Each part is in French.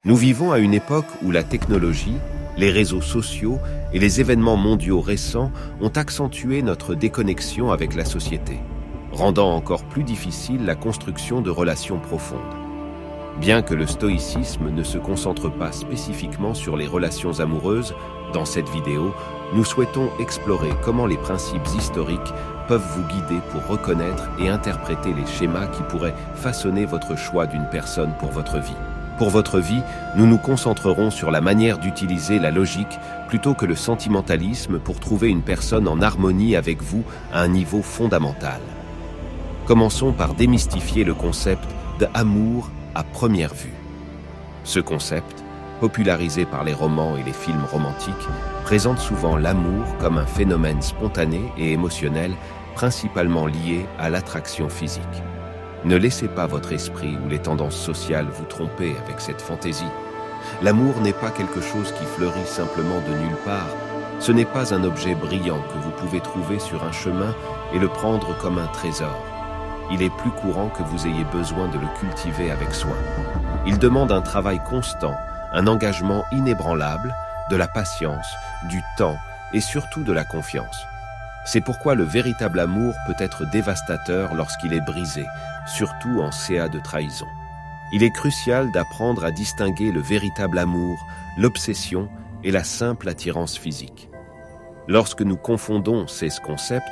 Nous vivons à une époque où la technologie, les réseaux sociaux et les événements mondiaux récents ont accentué notre déconnexion avec la société, rendant encore plus difficile la construction de relations profondes. Bien que le stoïcisme ne se concentre pas spécifiquement sur les relations amoureuses, dans cette vidéo, nous souhaitons explorer comment les principes historiques peuvent vous guider pour reconnaître et interpréter les schémas qui pourraient façonner votre choix d'une personne pour votre vie. Pour votre vie, nous nous concentrerons sur la manière d'utiliser la logique plutôt que le sentimentalisme pour trouver une personne en harmonie avec vous à un niveau fondamental. Commençons par démystifier le concept d'amour à première vue. Ce concept, popularisé par les romans et les films romantiques, présente souvent l'amour comme un phénomène spontané et émotionnel, principalement lié à l'attraction physique. Ne laissez pas votre esprit ou les tendances sociales vous tromper avec cette fantaisie. L'amour n'est pas quelque chose qui fleurit simplement de nulle part. Ce n'est pas un objet brillant que vous pouvez trouver sur un chemin et le prendre comme un trésor. Il est plus courant que vous ayez besoin de le cultiver avec soin. Il demande un travail constant, un engagement inébranlable, de la patience, du temps et surtout de la confiance. C'est pourquoi le véritable amour peut être dévastateur lorsqu'il est brisé, surtout en CA de trahison. Il est crucial d'apprendre à distinguer le véritable amour, l'obsession et la simple attirance physique. Lorsque nous confondons ces concepts,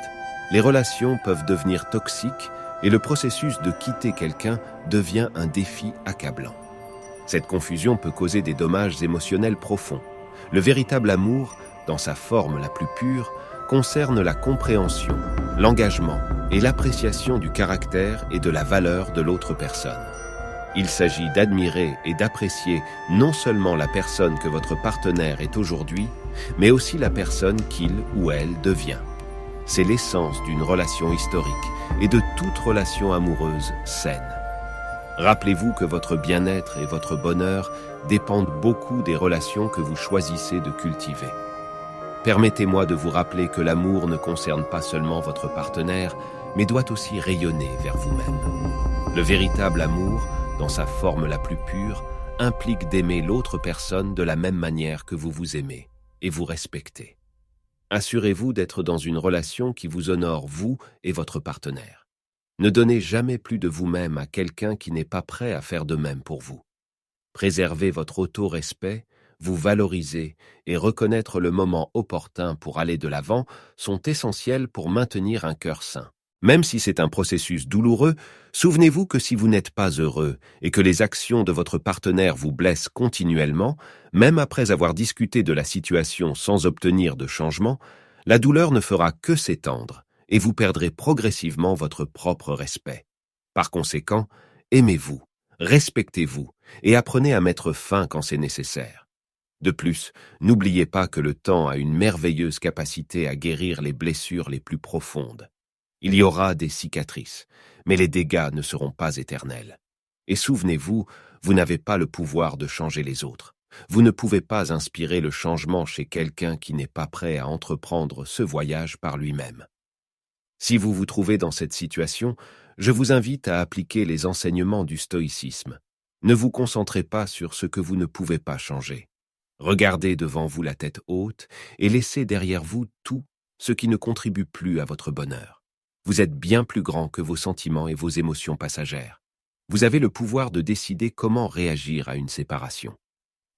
les relations peuvent devenir toxiques et le processus de quitter quelqu'un devient un défi accablant. Cette confusion peut causer des dommages émotionnels profonds. Le véritable amour, dans sa forme la plus pure, concerne la compréhension, l'engagement et l'appréciation du caractère et de la valeur de l'autre personne. Il s'agit d'admirer et d'apprécier non seulement la personne que votre partenaire est aujourd'hui, mais aussi la personne qu'il ou elle devient. C'est l'essence d'une relation historique et de toute relation amoureuse saine. Rappelez-vous que votre bien-être et votre bonheur dépendent beaucoup des relations que vous choisissez de cultiver. Permettez-moi de vous rappeler que l'amour ne concerne pas seulement votre partenaire, mais doit aussi rayonner vers vous-même. Le véritable amour, dans sa forme la plus pure, implique d'aimer l'autre personne de la même manière que vous vous aimez et vous respectez. Assurez-vous d'être dans une relation qui vous honore vous et votre partenaire. Ne donnez jamais plus de vous-même à quelqu'un qui n'est pas prêt à faire de même pour vous. Préservez votre auto-respect, vous valoriser et reconnaître le moment opportun pour aller de l'avant sont essentiels pour maintenir un cœur sain. Même si c'est un processus douloureux, souvenez-vous que si vous n'êtes pas heureux et que les actions de votre partenaire vous blessent continuellement, même après avoir discuté de la situation sans obtenir de changement, la douleur ne fera que s'étendre et vous perdrez progressivement votre propre respect. Par conséquent, aimez-vous, respectez-vous et apprenez à mettre fin quand c'est nécessaire. De plus, n'oubliez pas que le temps a une merveilleuse capacité à guérir les blessures les plus profondes. Il y aura des cicatrices, mais les dégâts ne seront pas éternels. Et souvenez-vous, vous n'avez pas le pouvoir de changer les autres. Vous ne pouvez pas inspirer le changement chez quelqu'un qui n'est pas prêt à entreprendre ce voyage par lui-même. Si vous vous trouvez dans cette situation, je vous invite à appliquer les enseignements du stoïcisme. Ne vous concentrez pas sur ce que vous ne pouvez pas changer. Regardez devant vous la tête haute et laissez derrière vous tout ce qui ne contribue plus à votre bonheur. Vous êtes bien plus grand que vos sentiments et vos émotions passagères. Vous avez le pouvoir de décider comment réagir à une séparation.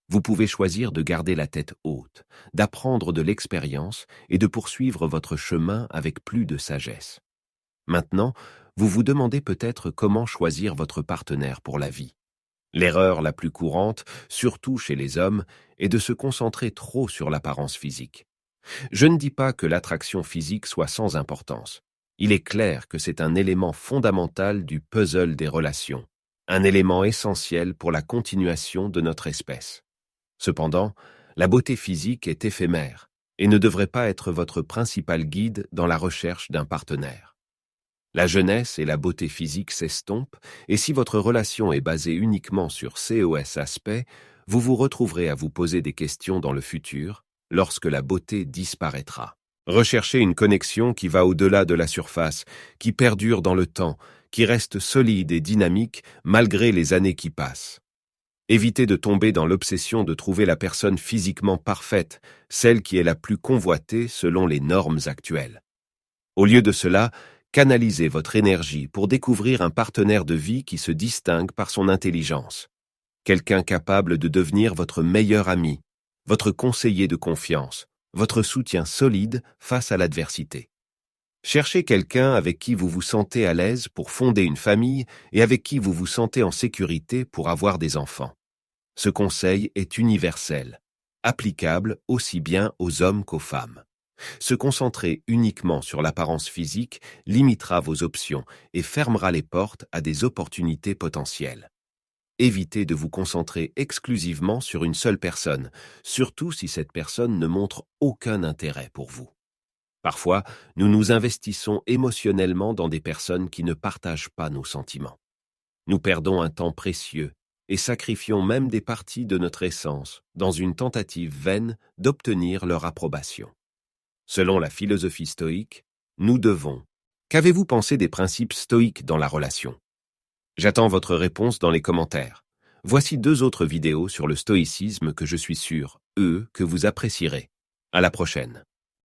Vous pouvez choisir de garder la tête haute, d'apprendre de l'expérience et de poursuivre votre chemin avec plus de sagesse. Maintenant, vous vous demandez peut-être comment choisir votre partenaire pour la vie. L'erreur la plus courante, surtout chez les hommes, est de se concentrer trop sur l'apparence physique. Je ne dis pas que l'attraction physique soit sans importance. Il est clair que c'est un élément fondamental du puzzle des relations, un élément essentiel pour la continuation de notre espèce. Cependant, la beauté physique est éphémère et ne devrait pas être votre principal guide dans la recherche d'un partenaire. La jeunesse et la beauté physique s'estompent, et si votre relation est basée uniquement sur ces aspects, vous vous retrouverez à vous poser des questions dans le futur, lorsque la beauté disparaîtra. Recherchez une connexion qui va au-delà de la surface, qui perdure dans le temps, qui reste solide et dynamique malgré les années qui passent. Évitez de tomber dans l'obsession de trouver la personne physiquement parfaite, celle qui est la plus convoitée selon les normes actuelles. Au lieu de cela, canalisez votre énergie pour découvrir un partenaire de vie qui se distingue par son intelligence. Quelqu'un capable de devenir votre meilleur ami, votre conseiller de confiance, votre soutien solide face à l'adversité. Cherchez quelqu'un avec qui vous vous sentez à l'aise pour fonder une famille et avec qui vous vous sentez en sécurité pour avoir des enfants. Ce conseil est universel, applicable aussi bien aux hommes qu'aux femmes. Se concentrer uniquement sur l'apparence physique limitera vos options et fermera les portes à des opportunités potentielles. Évitez de vous concentrer exclusivement sur une seule personne, surtout si cette personne ne montre aucun intérêt pour vous. Parfois, nous nous investissons émotionnellement dans des personnes qui ne partagent pas nos sentiments. Nous perdons un temps précieux et sacrifions même des parties de notre essence dans une tentative vaine d'obtenir leur approbation. Selon la philosophie stoïque, nous devons. Qu'avez-vous pensé des principes stoïques dans la relation? J'attends votre réponse dans les commentaires. Voici 2 autres vidéos sur le stoïcisme que je suis sûr, que vous apprécierez. À la prochaine.